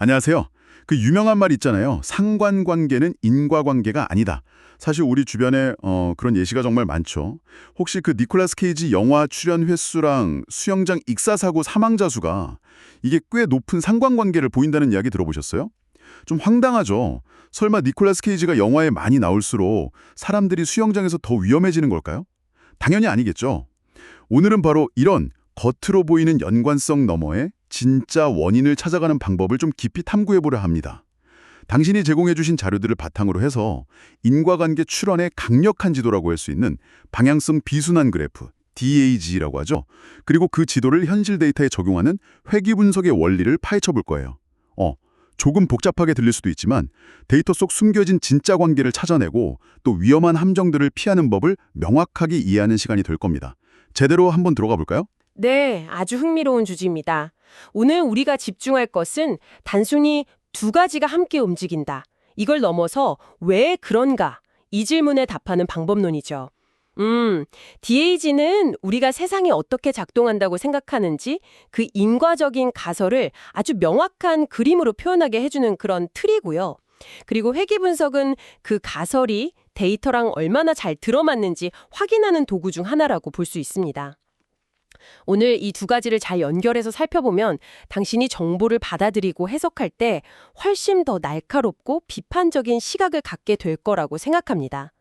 안녕하세요. 그 유명한 말 있잖아요. 상관관계는 인과관계가 아니다. 사실 우리 주변에 그런 예시가 정말 많죠. 혹시 그 니콜라스 케이지 영화 출연 횟수랑 수영장 익사사고 사망자 수가 이게 꽤 높은 상관관계를 보인다는 이야기 들어보셨어요? 좀 황당하죠. 설마 니콜라스 케이지가 영화에 많이 나올수록 사람들이 수영장에서 더 위험해지는 걸까요? 당연히 아니겠죠. 오늘은 바로 이런 겉으로 보이는 연관성 너머의 진짜 원인을 찾아가는 방법을 좀 깊이 탐구해보려 합니다. 당신이 제공해주신 자료들을 바탕으로 해서 인과관계 추론의 강력한 지도라고 할 수 있는 방향성 비순환 그래프, DAG라고 하죠. 그리고 그 지도를 현실 데이터에 적용하는 회귀 분석의 원리를 파헤쳐볼 거예요. 조금 복잡하게 들릴 수도 있지만 데이터 속 숨겨진 진짜 관계를 찾아내고 또 위험한 함정들을 피하는 법을 명확하게 이해하는 시간이 될 겁니다. 제대로 한번 들어가 볼까요? 네, 아주 흥미로운 주제입니다. 오늘 우리가 집중할 것은 단순히 두 가지가 함께 움직인다. 이걸 넘어서 왜 그런가? 이 질문에 답하는 방법론이죠. DAG는 우리가 세상이 어떻게 작동한다고 생각하는지 그 인과적인 가설을 아주 명확한 그림으로 표현하게 해주는 그런 틀이고요. 그리고 회귀 분석은 그 가설이 데이터랑 얼마나 잘 들어맞는지 확인하는 도구 중 하나라고 볼 수 있습니다. 오늘 이 두 가지를 잘 연결해서 살펴보면 당신이 정보를 받아들이고 해석할 때 훨씬 더 날카롭고 비판적인 시각을 갖게 될 거라고 생각합니다.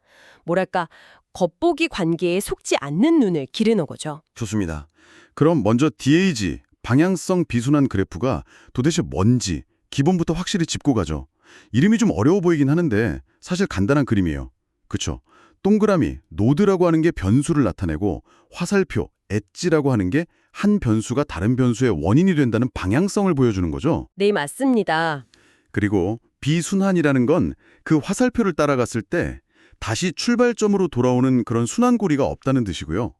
뭐랄까, 겉보기 관계에 속지 않는 눈을 기르는 거죠. 좋습니다. 그럼 먼저 DAG, 방향성 비순환 그래프가 도대체 뭔지 기본부터 확실히 짚고 가죠. 이름이 좀 어려워 보이긴 하는데 사실 간단한 그림이에요. 그쵸? 동그라미, 노드라고 하는 게 변수를 나타내고 화살표, 엣지라고 하는 게 한 변수가 다른 변수의 원인이 된다는 방향성을 보여주는 거죠. 네, 맞습니다. 그리고 비순환이라는 건 그 화살표를 따라갔을 때 다시 출발점으로 돌아오는 그런 순환고리가 없다는 뜻이고요.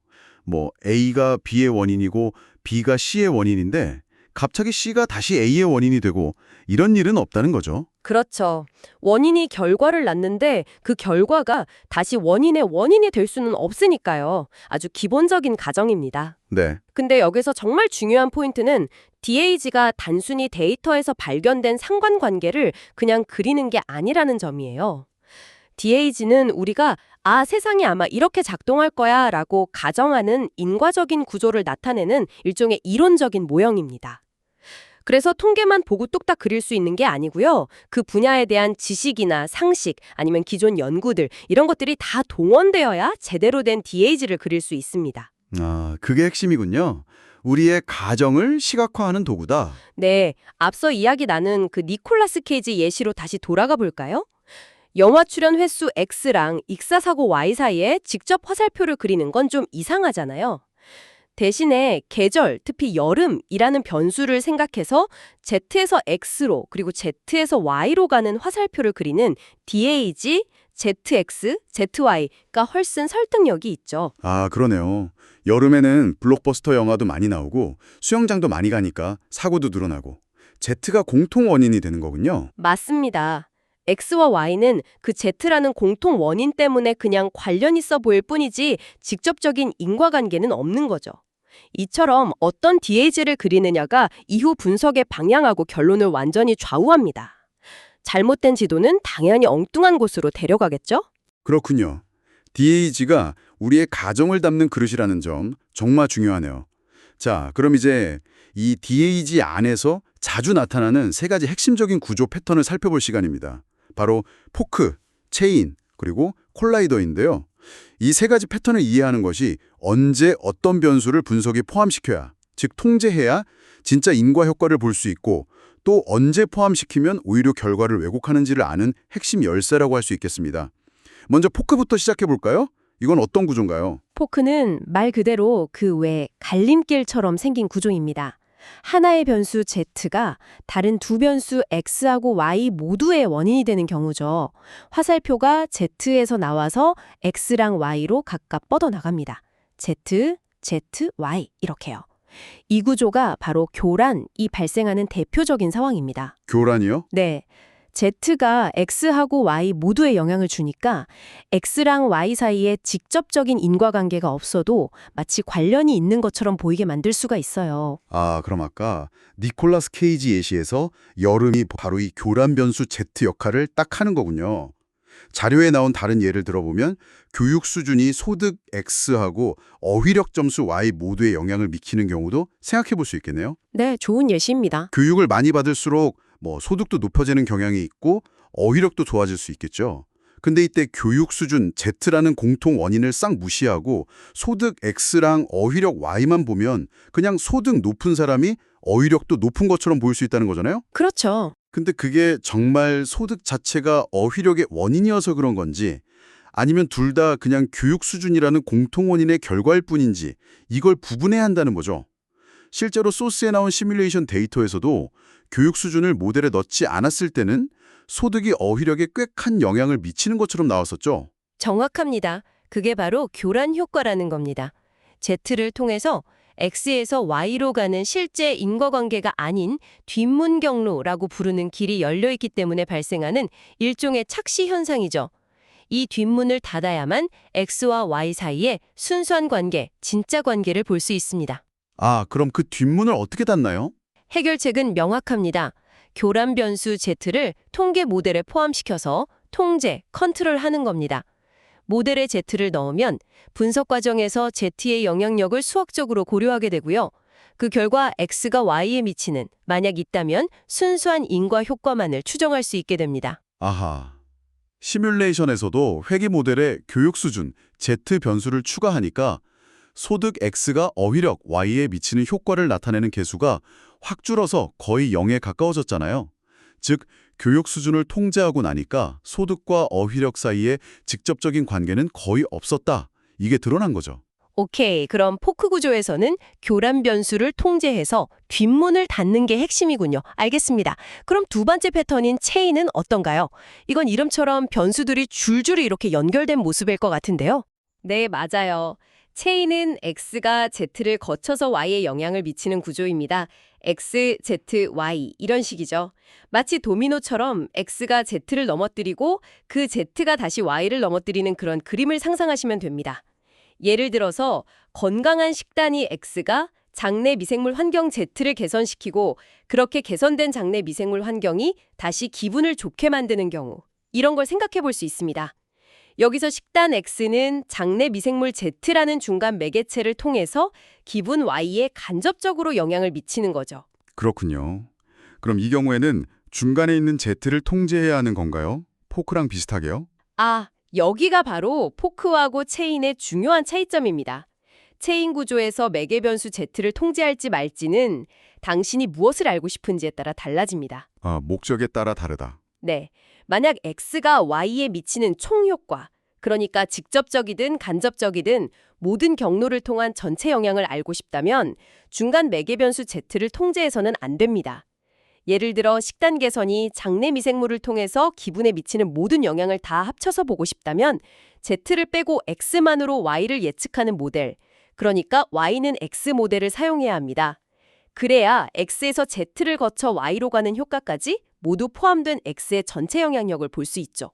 뭐 A가 B의 원인이고 B가 C의 원인인데 갑자기 C가 다시 A의 원인이 되고 이런 일은 없다는 거죠. 그렇죠. 원인이 결과를 낳는데 그 결과가 다시 원인의 원인이 될 수는 없으니까요. 아주 기본적인 가정입니다. 네. 근데 여기서 정말 중요한 포인트는 DAG가 단순히 데이터에서 발견된 상관관계를 그냥 그리는 게 아니라는 점이에요. DAG는 우리가 세상이 아마 이렇게 작동할 거야 라고 가정하는 인과적인 구조를 나타내는 일종의 이론적인 모형입니다. 그래서 통계만 보고 뚝딱 그릴 수 있는 게 아니고요. 그 분야에 대한 지식이나 상식 아니면 기존 연구들 이런 것들이 다 동원되어야 제대로 된 DAG를 그릴 수 있습니다. 그게 핵심이군요. 우리의 가정을 시각화하는 도구다. 네, 앞서 이야기 나눈 그 니콜라스 케이지 예시로 다시 돌아가 볼까요? 영화 출연 횟수 X랑 익사사고 Y 사이에 직접 화살표를 그리는 건 좀 이상하잖아요. 대신에 계절, 특히 여름이라는 변수를 생각해서 Z에서 X로 그리고 Z에서 Y로 가는 화살표를 그리는 DAG, ZX, ZY가 훨씬 설득력이 있죠. 그러네요. 여름에는 블록버스터 영화도 많이 나오고 수영장도 많이 가니까 사고도 늘어나고 Z가 공통 원인이 되는 거군요. 맞습니다. X와 Y는 그 Z라는 공통 원인 때문에 그냥 관련 있어 보일 뿐이지 직접적인 인과관계는 없는 거죠. 이처럼 어떤 DAG를 그리느냐가 이후 분석의 방향하고 결론을 완전히 좌우합니다. 잘못된 지도는 당연히 엉뚱한 곳으로 데려가겠죠? 그렇군요. DAG가 우리의 가정을 담는 그릇이라는 점 정말 중요하네요. 자, 그럼 이제 이 DAG 안에서 자주 나타나는 세 가지 핵심적인 구조 패턴을 살펴볼 시간입니다. 바로 포크, 체인, 그리고 콜라이더인데요. 이 세 가지 패턴을 이해하는 것이 언제 어떤 변수를 분석에 포함시켜야, 즉 통제해야 진짜 인과 효과를 볼 수 있고 또 언제 포함시키면 오히려 결과를 왜곡하는지를 아는 핵심 열쇠라고 할 수 있겠습니다. 먼저 포크부터 시작해 볼까요? 이건 어떤 구조인가요? 포크는 말 그대로 그 외 갈림길처럼 생긴 구조입니다. 하나의 변수 Z가 다른 두 변수 X하고 Y 모두의 원인이 되는 경우죠. 화살표가 Z에서 나와서 X랑 Y로 각각 뻗어나갑니다. Z, Z, Y 이렇게요. 이 구조가 바로 교란이 발생하는 대표적인 상황입니다. 교란이요? 네. Z가 X하고 Y 모두에 영향을 주니까 X랑 Y 사이에 직접적인 인과관계가 없어도 마치 관련이 있는 것처럼 보이게 만들 수가 있어요. 아, 그럼 아까 니콜라스 케이지 예시에서 여름이 바로 이 교란 변수 Z 역할을 딱 하는 거군요. 자료에 나온 다른 예를 들어보면 교육 수준이 소득 X하고 어휘력 점수 Y 모두에 영향을 미치는 경우도 생각해 볼 수 있겠네요. 네, 좋은 예시입니다. 교육을 많이 받을수록 소득도 높아지는 경향이 있고 어휘력도 좋아질 수 있겠죠. 근데 이때 교육 수준 Z라는 공통 원인을 싹 무시하고 소득 X랑 어휘력 Y만 보면 그냥 소득 높은 사람이 어휘력도 높은 것처럼 보일 수 있다는 거잖아요. 그렇죠. 근데 그게 정말 소득 자체가 어휘력의 원인이어서 그런 건지 아니면 둘 다 그냥 교육 수준이라는 공통 원인의 결과일 뿐인지 이걸 구분해야 한다는 거죠. 실제로 소스에 나온 시뮬레이션 데이터에서도 교육 수준을 모델에 넣지 않았을 때는 소득이 어휘력에 꽤 큰 영향을 미치는 것처럼 나왔었죠. 정확합니다. 그게 바로 교란 효과라는 겁니다. Z를 통해서 X에서 Y로 가는 실제 인과관계가 아닌 뒷문 경로라고 부르는 길이 열려있기 때문에 발생하는 일종의 착시 현상이죠. 이 뒷문을 닫아야만 X와 Y 사이에 순수한 관계, 진짜 관계를 볼 수 있습니다. 아, 그럼 그 뒷문을 어떻게 닫나요? 해결책은 명확합니다. 교란 변수 Z를 통계 모델에 포함시켜서 통제, 컨트롤하는 겁니다. 모델에 Z를 넣으면 분석 과정에서 Z의 영향력을 수학적으로 고려하게 되고요. 그 결과 X가 Y에 미치는, 만약 있다면 순수한 인과 효과만을 추정할 수 있게 됩니다. 아하. 시뮬레이션에서도 회계 모델에 교육 수준, Z 변수를 추가하니까 소득 X가 어휘력 Y에 미치는 효과를 나타내는 계수가 확 줄어서 거의 0에 가까워졌잖아요. 즉, 교육 수준을 통제하고 나니까 소득과 어휘력 사이에 직접적인 관계는 거의 없었다. 이게 드러난 거죠. 오케이, 그럼 포크 구조에서는 교란 변수를 통제해서 뒷문을 닫는 게 핵심이군요. 알겠습니다. 그럼 두 번째 패턴인 체인은 어떤가요? 이건 이름처럼 변수들이 줄줄이 이렇게 연결된 모습일 것 같은데요. 네, 맞아요. 체인은 X가 Z를 거쳐서 Y에 영향을 미치는 구조입니다. X, Z, Y 이런 식이죠. 마치 도미노처럼 X가 Z를 넘어뜨리고 그 Z가 다시 Y를 넘어뜨리는 그런 그림을 상상하시면 됩니다. 예를 들어서 건강한 식단이 X가 장내 미생물 환경 Z를 개선시키고 그렇게 개선된 장내 미생물 환경이 다시 기분을 좋게 만드는 경우 이런 걸 생각해 볼 수 있습니다. 여기서 식단 X는 장내 미생물 Z라는 중간 매개체를 통해서 기분 Y에 간접적으로 영향을 미치는 거죠. 그렇군요. 그럼 이 경우에는 중간에 있는 Z를 통제해야 하는 건가요? 포크랑 비슷하게요? 아, 여기가 바로 포크하고 체인의 중요한 차이점입니다. 체인 구조에서 매개 변수 Z를 통제할지 말지는 당신이 무엇을 알고 싶은지에 따라 달라집니다. 아, 목적에 따라 다르다. 네, 만약 X가 Y에 미치는 총효과, 그러니까 직접적이든 간접적이든 모든 경로를 통한 전체 영향을 알고 싶다면 중간 매개 변수 Z를 통제해서는 안 됩니다. 예를 들어 식단 개선이 장내 미생물을 통해서 기분에 미치는 모든 영향을 다 합쳐서 보고 싶다면 Z를 빼고 X만으로 Y를 예측하는 모델, 그러니까 Y는 X 모델을 사용해야 합니다. 그래야 X에서 Z를 거쳐 Y로 가는 효과까지 모두 포함된 X의 전체 영향력을 볼 수 있죠.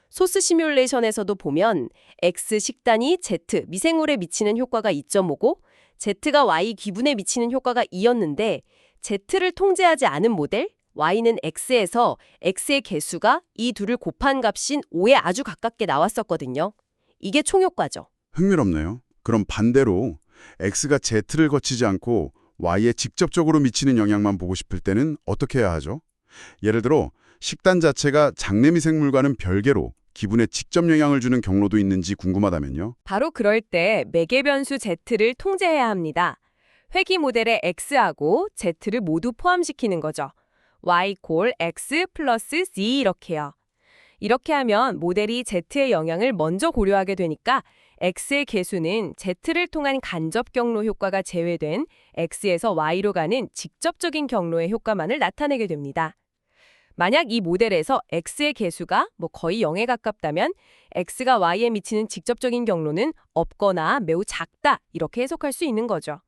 소스 시뮬레이션에서도 보면 X 식단이 Z 미생물에 미치는 효과가 2.5고 Z가 Y 기분에 미치는 효과가 2였는데 Z를 통제하지 않은 모델 Y는 X에서 X의 개수가 이 둘을 곱한 값인 5에 아주 가깝게 나왔었거든요. 이게 총효과죠. 흥미롭네요. 그럼 반대로 X가 Z를 거치지 않고 Y에 직접적으로 미치는 영향만 보고 싶을 때는 어떻게 해야 하죠? 예를 들어 식단 자체가 장내 미생물과는 별개로 기분에 직접 영향을 주는 경로도 있는지 궁금하다면요. 바로 그럴 때 매개 변수 Z를 통제해야 합니다. 회귀 모델의 X하고 Z를 모두 포함시키는 거죠. Y 콜 X 플러스 Z 이렇게요. 이렇게 하면 모델이 Z의 영향을 먼저 고려하게 되니까 X의 개수는 Z를 통한 간접 경로 효과가 제외된 X에서 Y로 가는 직접적인 경로의 효과만을 나타내게 됩니다. 만약 이 모델에서 X의 개수가 거의 0에 가깝다면 X가 Y에 미치는 직접적인 경로는 없거나 매우 작다 이렇게 해석할 수 있는 거죠.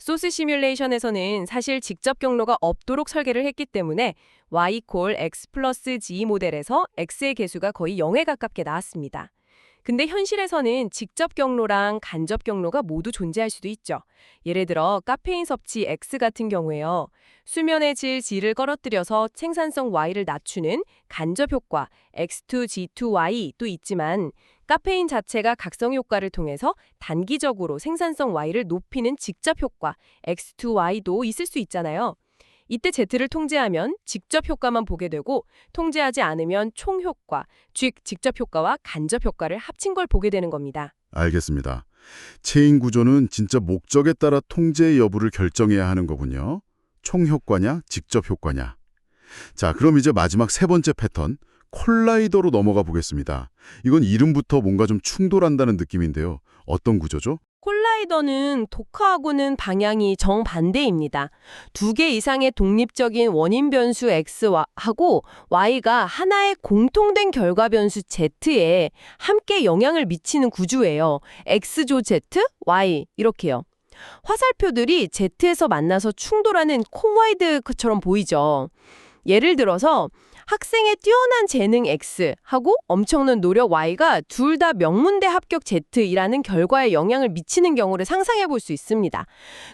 소스 시뮬레이션에서는 사실 직접 경로가 없도록 설계를 했기 때문에 y 콜 x 플러스 g 모델에서 x의 계수가 거의 0에 가깝게 나왔습니다. 근데 현실에서는 직접 경로랑 간접 경로가 모두 존재할 수도 있죠. 예를 들어 카페인 섭취 X 같은 경우에요. 수면의 질 G를 끌어들여서 생산성 Y를 낮추는 간접 효과 X2G2Y도 있지만 카페인 자체가 각성 효과를 통해서 단기적으로 생산성 Y를 높이는 직접 효과 X2Y도 있을 수 있잖아요. 이때 Z를 통제하면 직접 효과만 보게 되고 통제하지 않으면 총 효과, 즉 직접 효과와 간접 효과를 합친 걸 보게 되는 겁니다. 알겠습니다. 체인 구조는 진짜 목적에 따라 통제 여부를 결정해야 하는 거군요. 총효과냐, 직접 효과냐. 자, 그럼 이제 마지막 세 번째 패턴, 콜라이더로 넘어가 보겠습니다. 이건 이름부터 뭔가 좀 충돌한다는 느낌인데요. 어떤 구조죠? 콜라이더는 도커하고는 방향이 정반대입니다. 2개 이상의 독립적인 원인 변수 X하고 Y가 하나의 공통된 결과 변수 Z에 함께 영향을 미치는 구조예요. X조 Z, Y 이렇게요. 화살표들이 Z에서 만나서 충돌하는 콤와이드처럼 보이죠. 예를 들어서 학생의 뛰어난 재능 X하고 엄청난 노력 Y가 둘 다 명문대 합격 Z이라는 결과에 영향을 미치는 경우를 상상해 볼 수 있습니다.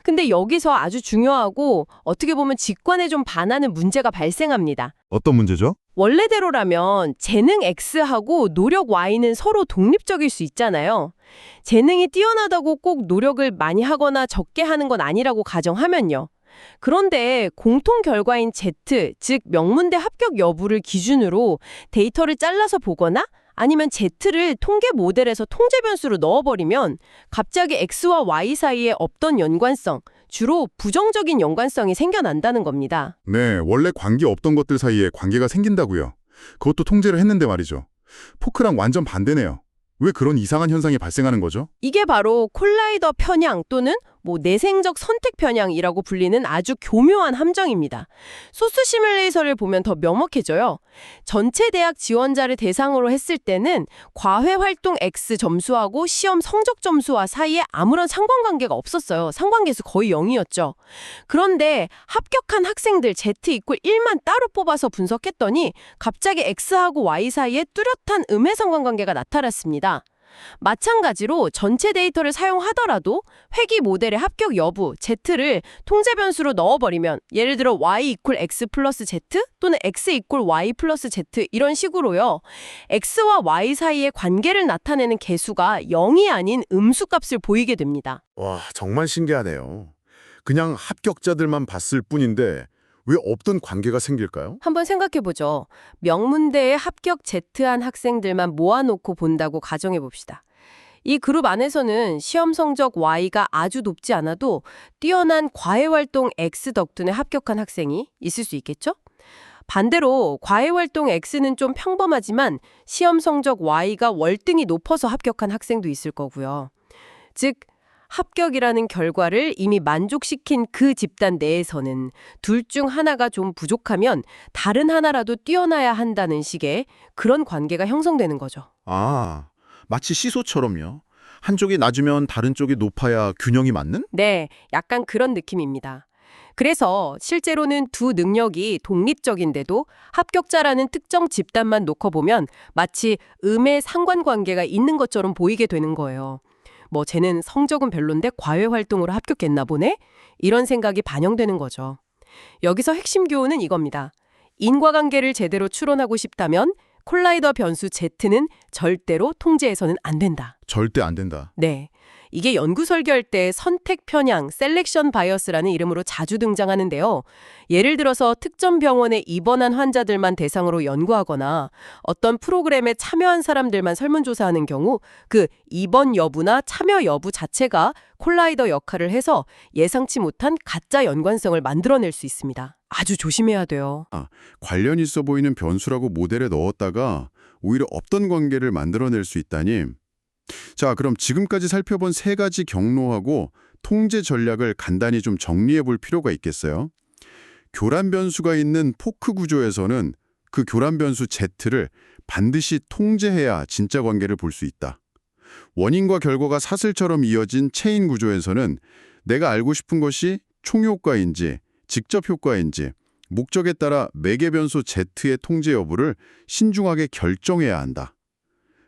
근데 여기서 아주 중요하고 어떻게 보면 직관에 좀 반하는 문제가 발생합니다. 어떤 문제죠? 원래대로라면 재능 X하고 노력 Y는 서로 독립적일 수 있잖아요. 재능이 뛰어나다고 꼭 노력을 많이 하거나 적게 하는 건 아니라고 가정하면요. 그런데 공통 결과인 Z, 즉 명문대 합격 여부를 기준으로 데이터를 잘라서 보거나 아니면 Z를 통계 모델에서 통제 변수로 넣어버리면 갑자기 X와 Y 사이에 없던 연관성, 주로 부정적인 연관성이 생겨난다는 겁니다. 네, 원래 관계 없던 것들 사이에 관계가 생긴다고요. 그것도 통제를 했는데 말이죠. 포크랑 완전 반대네요. 왜 그런 이상한 현상이 발생하는 거죠? 이게 바로 콜라이더 편향 또는 내생적 선택 편향이라고 불리는 아주 교묘한 함정입니다. 소스 시뮬레이션을 보면 더 명확해져요. 전체 대학 지원자를 대상으로 했을 때는 과외 활동 X 점수하고 시험 성적 점수와 사이에 아무런 상관관계가 없었어요. 상관계수 거의 0이었죠. 그런데 합격한 학생들 Z 이퀄 1만 따로 뽑아서 분석했더니 갑자기 X하고 Y 사이에 뚜렷한 음의 상관관계가 나타났습니다. 마찬가지로 전체 데이터를 사용하더라도 회귀 모델의 합격 여부, Z를 통제 변수로 넣어버리면 예를 들어 Y 이퀄 X 플러스 Z 또는 X 이퀄 Y 플러스 Z 이런 식으로요. X와 Y 사이의 관계를 나타내는 개수가 0이 아닌 음수값을 보이게 됩니다. 와, 정말 신기하네요. 그냥 합격자들만 봤을 뿐인데 왜 없던 관계가 생길까요? 한번 생각해보죠. 명문대에 합격 Z한 학생들만 모아놓고 본다고 가정해봅시다. 이 그룹 안에서는 시험 성적 Y가 아주 높지 않아도 뛰어난 과외활동 X 덕분에 합격한 학생이 있을 수 있겠죠? 반대로 과외활동 X는 좀 평범하지만 시험 성적 Y가 월등히 높아서 합격한 학생도 있을 거고요. 즉, 합격이라는 결과를 이미 만족시킨 그 집단 내에서는 둘 중 하나가 좀 부족하면 다른 하나라도 뛰어나야 한다는 식의 그런 관계가 형성되는 거죠. 아, 마치 시소처럼요. 한쪽이 낮으면 다른 쪽이 높아야 균형이 맞는? 네, 약간 그런 느낌입니다. 그래서 실제로는 두 능력이 독립적인데도 합격자라는 특정 집단만 놓고 보면 마치 음의 상관관계가 있는 것처럼 보이게 되는 거예요. 쟤는 성적은 별론데 과외 활동으로 합격했나 보네? 이런 생각이 반영되는 거죠. 여기서 핵심 교훈은 이겁니다. 인과관계를 제대로 추론하고 싶다면 콜라이더 변수 Z는 절대로 통제해서는 안 된다. 절대 안 된다. 네. 이게 연구 설계할 때 선택 편향, 셀렉션 바이어스라는 이름으로 자주 등장하는데요. 예를 들어서 특정 병원에 입원한 환자들만 대상으로 연구하거나 어떤 프로그램에 참여한 사람들만 설문조사하는 경우 그 입원 여부나 참여 여부 자체가 콜라이더 역할을 해서 예상치 못한 가짜 연관성을 만들어낼 수 있습니다. 아주 조심해야 돼요. 관련 있어 보이는 변수라고 모델에 넣었다가 오히려 없던 관계를 만들어낼 수 있다니. 자, 그럼 지금까지 살펴본 세 가지 경로하고 통제 전략을 간단히 좀 정리해 볼 필요가 있겠어요. 교란 변수가 있는 포크 구조에서는 그 교란 변수 Z를 반드시 통제해야 진짜 관계를 볼 수 있다. 원인과 결과가 사슬처럼 이어진 체인 구조에서는 내가 알고 싶은 것이 총효과인지, 직접 효과인지, 목적에 따라 매개 변수 Z의 통제 여부를 신중하게 결정해야 한다.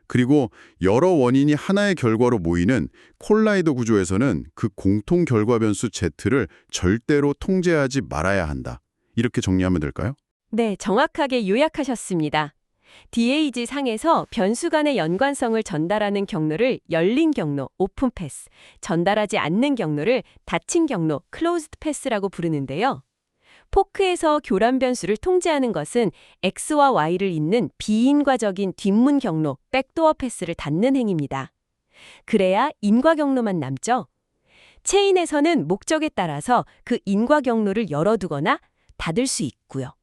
그리고 여러 원인이 하나의 결과로 모이는 콜라이더 구조에서는 그 공통 결과 변수 Z를 절대로 통제하지 말아야 한다. 이렇게 정리하면 될까요? 네, 정확하게 요약하셨습니다. DAG 상에서 변수 간의 연관성을 전달하는 경로를 열린 경로, 오픈 패스, 전달하지 않는 경로를 닫힌 경로, 클로즈드 패스라고 부르는데요. 포크에서 교란 변수를 통제하는 것은 X와 Y를 잇는 비인과적인 뒷문 경로, 백도어 패스를 닫는 행위입니다. 그래야 인과 경로만 남죠. 체인에서는 목적에 따라서 그 인과 경로를 열어두거나 닫을 수 있고요.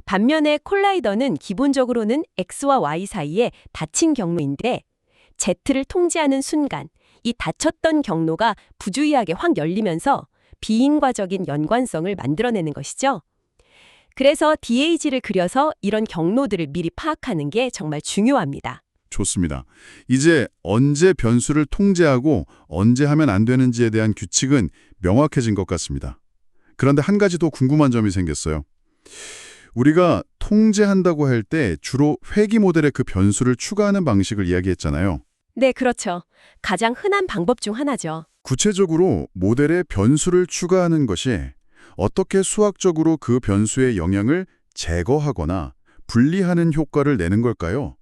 반면에 콜라이더는 기본적으로는 X와 Y 사이에 닫힌 경로인데 Z를 통제하는 순간 이 닫혔던 경로가 부주의하게 확 열리면서 비인과적인 연관성을 만들어내는 것이죠. 그래서 DAG를 그려서 이런 경로들을 미리 파악하는 게 정말 중요합니다. 좋습니다. 이제 언제 변수를 통제하고 언제 하면 안 되는지에 대한 규칙은 명확해진 것 같습니다. 그런데 한 가지 더 궁금한 점이 생겼어요. 우리가 통제한다고 할 때 주로 회귀 모델에 그 변수를 추가하는 방식을 이야기했잖아요. 네, 그렇죠. 가장 흔한 방법 중 하나죠. 구체적으로 모델에 변수를 추가하는 것이 어떻게 수학적으로 그 변수의 영향을 제거하거나 분리하는 효과를 내는 걸까요?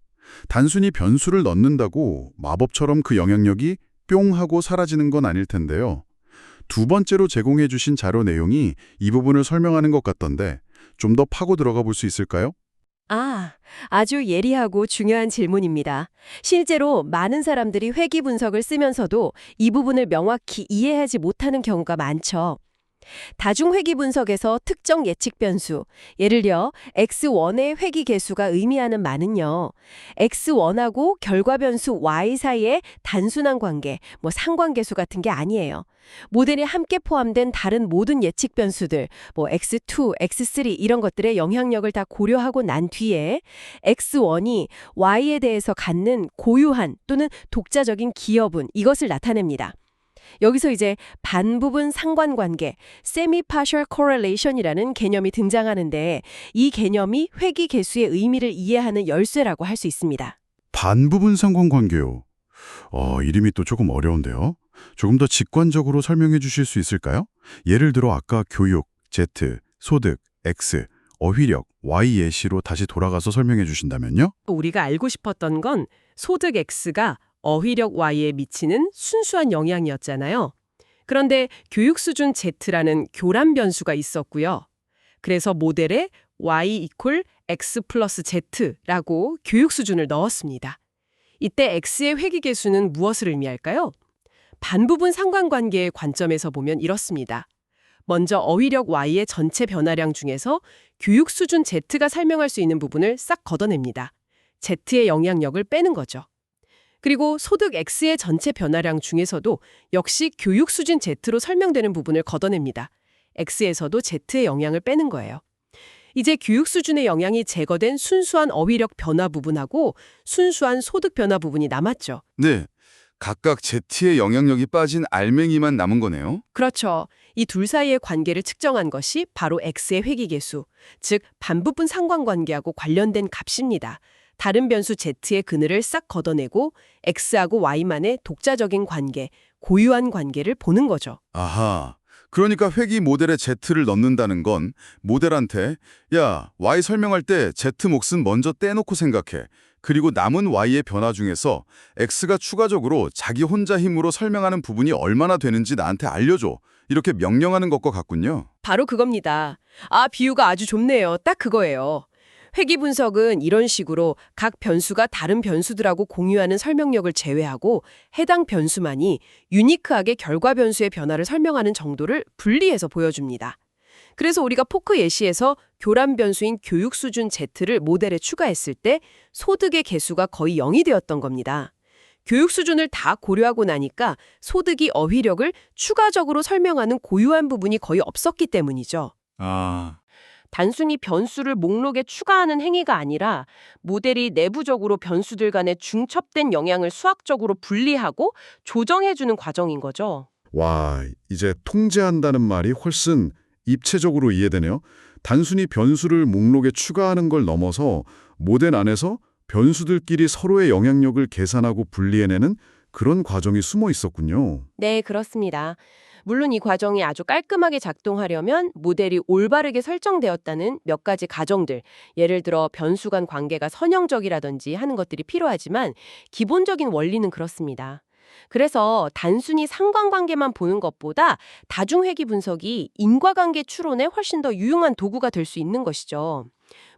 단순히 변수를 넣는다고 마법처럼 그 영향력이 뿅 하고 사라지는 건 아닐 텐데요. 두 번째로 제공해 주신 자료 내용이 이 부분을 설명하는 것 같던데 좀 더 파고 들어가 볼 수 있을까요? 아주 예리하고 중요한 질문입니다. 실제로 많은 사람들이 회귀 분석을 쓰면서도 이 부분을 명확히 이해하지 못하는 경우가 많죠. 다중회귀 분석에서 특정 예측 변수, 예를 들어 X1의 회귀 개수가 의미하는 말은요. X1하고 결과 변수 Y 사이의 단순한 관계, 상관계수 같은 게 아니에요. 모델에 함께 포함된 다른 모든 예측 변수들, X2, X3 이런 것들의 영향력을 다 고려하고 난 뒤에 X1이 Y에 대해서 갖는 고유한 또는 독자적인 기여분, 이것을 나타냅니다. 여기서 이제 반부분 상관관계, semi-partial correlation이라는 개념이 등장하는데 이 개념이 회귀 개수의 의미를 이해하는 열쇠라고 할 수 있습니다. 반부분 상관관계요. 이름이 또 조금 어려운데요. 조금 더 직관적으로 설명해 주실 수 있을까요? 예를 들어 아까 교육, Z, 소득, X, 어휘력, Y 예시로 다시 돌아가서 설명해 주신다면요? 우리가 알고 싶었던 건 소득 X가 어휘력 Y에 미치는 순수한 영향이었잖아요. 그런데 교육 수준 Z라는 교란 변수가 있었고요. 그래서 모델에 Y = X 플러스 Z라고 교육 수준을 넣었습니다. 이때 X의 회귀 개수는 무엇을 의미할까요? 반부분 상관관계의 관점에서 보면 이렇습니다. 먼저 어휘력 Y의 전체 변화량 중에서 교육 수준 Z가 설명할 수 있는 부분을 싹 걷어냅니다. Z의 영향력을 빼는 거죠. 그리고 소득 X의 전체 변화량 중에서도 역시 교육 수준 Z로 설명되는 부분을 걷어냅니다. X에서도 Z의 영향을 빼는 거예요. 이제 교육 수준의 영향이 제거된 순수한 어휘력 변화 부분하고 순수한 소득 변화 부분이 남았죠. 네, 각각 Z의 영향력이 빠진 알맹이만 남은 거네요. 그렇죠. 이 둘 사이의 관계를 측정한 것이 바로 X의 회귀계수, 즉 반부분 상관관계하고 관련된 값입니다. 다른 변수 Z의 그늘을 싹 걷어내고 X하고 Y만의 독자적인 관계, 고유한 관계를 보는 거죠. 아하, 그러니까 회귀 모델에 Z를 넣는다는 건 모델한테 야, Y 설명할 때 Z 몫은 먼저 떼놓고 생각해. 그리고 남은 Y의 변화 중에서 X가 추가적으로 자기 혼자 힘으로 설명하는 부분이 얼마나 되는지 나한테 알려줘. 이렇게 명령하는 것과 같군요. 바로 그겁니다. 비유가 아주 좋네요. 딱 그거예요. 회귀 분석은 이런 식으로 각 변수가 다른 변수들하고 공유하는 설명력을 제외하고 해당 변수만이 유니크하게 결과 변수의 변화를 설명하는 정도를 분리해서 보여줍니다. 그래서 우리가 포크 예시에서 교란 변수인 교육 수준 Z를 모델에 추가했을 때 소득의 개수가 거의 0이 되었던 겁니다. 교육 수준을 다 고려하고 나니까 소득이 어휘력을 추가적으로 설명하는 고유한 부분이 거의 없었기 때문이죠. 단순히 변수를 목록에 추가하는 행위가 아니라 모델이 내부적으로 변수들 간의 중첩된 영향을 수학적으로 분리하고 조정해주는 과정인 거죠. 와, 이제 통제한다는 말이 훨씬 입체적으로 이해되네요. 단순히 변수를 목록에 추가하는 걸 넘어서 모델 안에서 변수들끼리 서로의 영향력을 계산하고 분리해내는 그런 과정이 숨어 있었군요. 네, 그렇습니다. 물론 이 과정이 아주 깔끔하게 작동하려면 모델이 올바르게 설정되었다는 몇 가지 가정들, 예를 들어 변수 간 관계가 선형적이라든지 하는 것들이 필요하지만 기본적인 원리는 그렇습니다. 그래서 단순히 상관관계만 보는 것보다 다중회귀 분석이 인과관계 추론에 훨씬 더 유용한 도구가 될 수 있는 것이죠.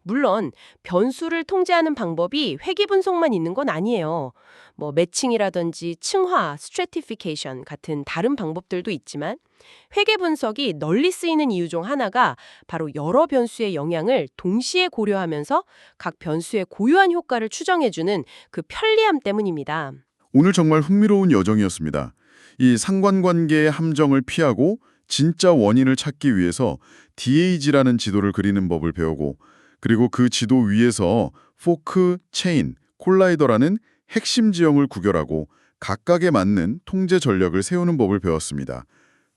물론 변수를 통제하는 방법이 회귀 분석만 있는 건 아니에요. 뭐 매칭이라든지 층화, 스트래티피케이션 같은 다른 방법들도 있지만 회계 분석이 널리 쓰이는 이유 중 하나가 바로 여러 변수의 영향을 동시에 고려하면서 각 변수의 고유한 효과를 추정해주는 그 편리함 때문입니다. 오늘 정말 흥미로운 여정이었습니다. 이 상관관계의 함정을 피하고 진짜 원인을 찾기 위해서 DAG라는 지도를 그리는 법을 배우고 그리고 그 지도 위에서 포크, 체인, 콜라이더라는 핵심 지형을 구별하고 각각에 맞는 통제 전략을 세우는 법을 배웠습니다.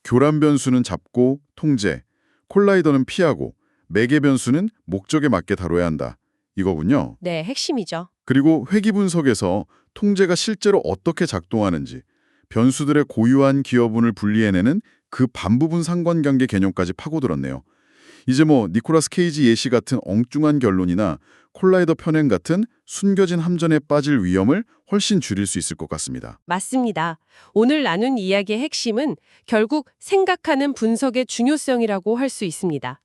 교란 변수는 잡고 통제, 콜라이더는 피하고 매개 변수는 목적에 맞게 다뤄야 한다. 이거군요. 네, 핵심이죠. 그리고 회귀 분석에서 통제가 실제로 어떻게 작동하는지, 변수들의 고유한 기여분을 분리해내는 그 반부분 상관관계 개념까지 파고들었네요. 이제 뭐 니콜라스 케이지 예시 같은 엉뚱한 결론이나 콜라이더 편행 같은 숨겨진 함정에 빠질 위험을 훨씬 줄일 수 있을 것 같습니다. 맞습니다. 오늘 나눈 이야기의 핵심은 결국 생각하는 분석의 중요성이라고 할 수 있습니다.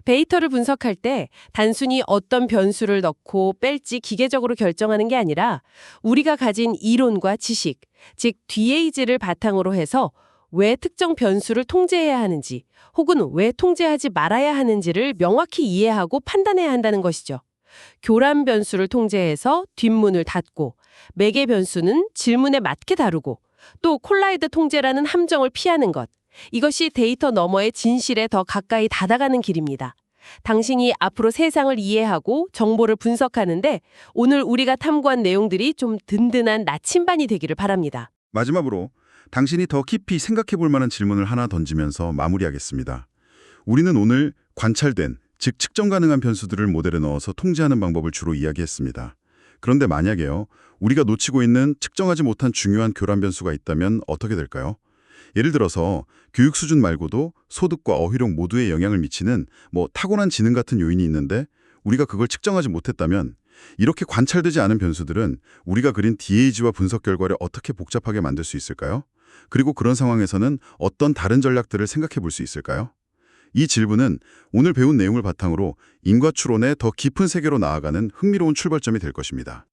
데이터를 분석할 때 단순히 어떤 변수를 넣고 뺄지 기계적으로 결정하는 게 아니라 우리가 가진 이론과 지식, 즉 DAG를 바탕으로 해서 왜 특정 변수를 통제해야 하는지 혹은 왜 통제하지 말아야 하는지를 명확히 이해하고 판단해야 한다는 것이죠. 교란 변수를 통제해서 뒷문을 닫고 매개 변수는 질문에 맞게 다루고 또 콜라이드 통제라는 함정을 피하는 것. 이것이 데이터 너머의 진실에 더 가까이 다가가는 길입니다. 당신이 앞으로 세상을 이해하고 정보를 분석하는데 오늘 우리가 탐구한 내용들이 좀 든든한 나침반이 되기를 바랍니다. 마지막으로 당신이 더 깊이 생각해 볼 만한 질문을 하나 던지면서 마무리하겠습니다. 우리는 오늘 관찰된, 즉 측정 가능한 변수들을 모델에 넣어서 통제하는 방법을 주로 이야기했습니다. 그런데 만약에요, 우리가 놓치고 있는 측정하지 못한 중요한 교란 변수가 있다면 어떻게 될까요? 예를 들어서 교육 수준 말고도 소득과 어휘력 모두에 영향을 미치는 타고난 지능 같은 요인이 있는데 우리가 그걸 측정하지 못했다면 이렇게 관찰되지 않은 변수들은 우리가 그린 DAG와 분석 결과를 어떻게 복잡하게 만들 수 있을까요? 그리고 그런 상황에서는 어떤 다른 전략들을 생각해 볼 수 있을까요? 이 질문은 오늘 배운 내용을 바탕으로 인과 추론의 더 깊은 세계로 나아가는 흥미로운 출발점이 될 것입니다.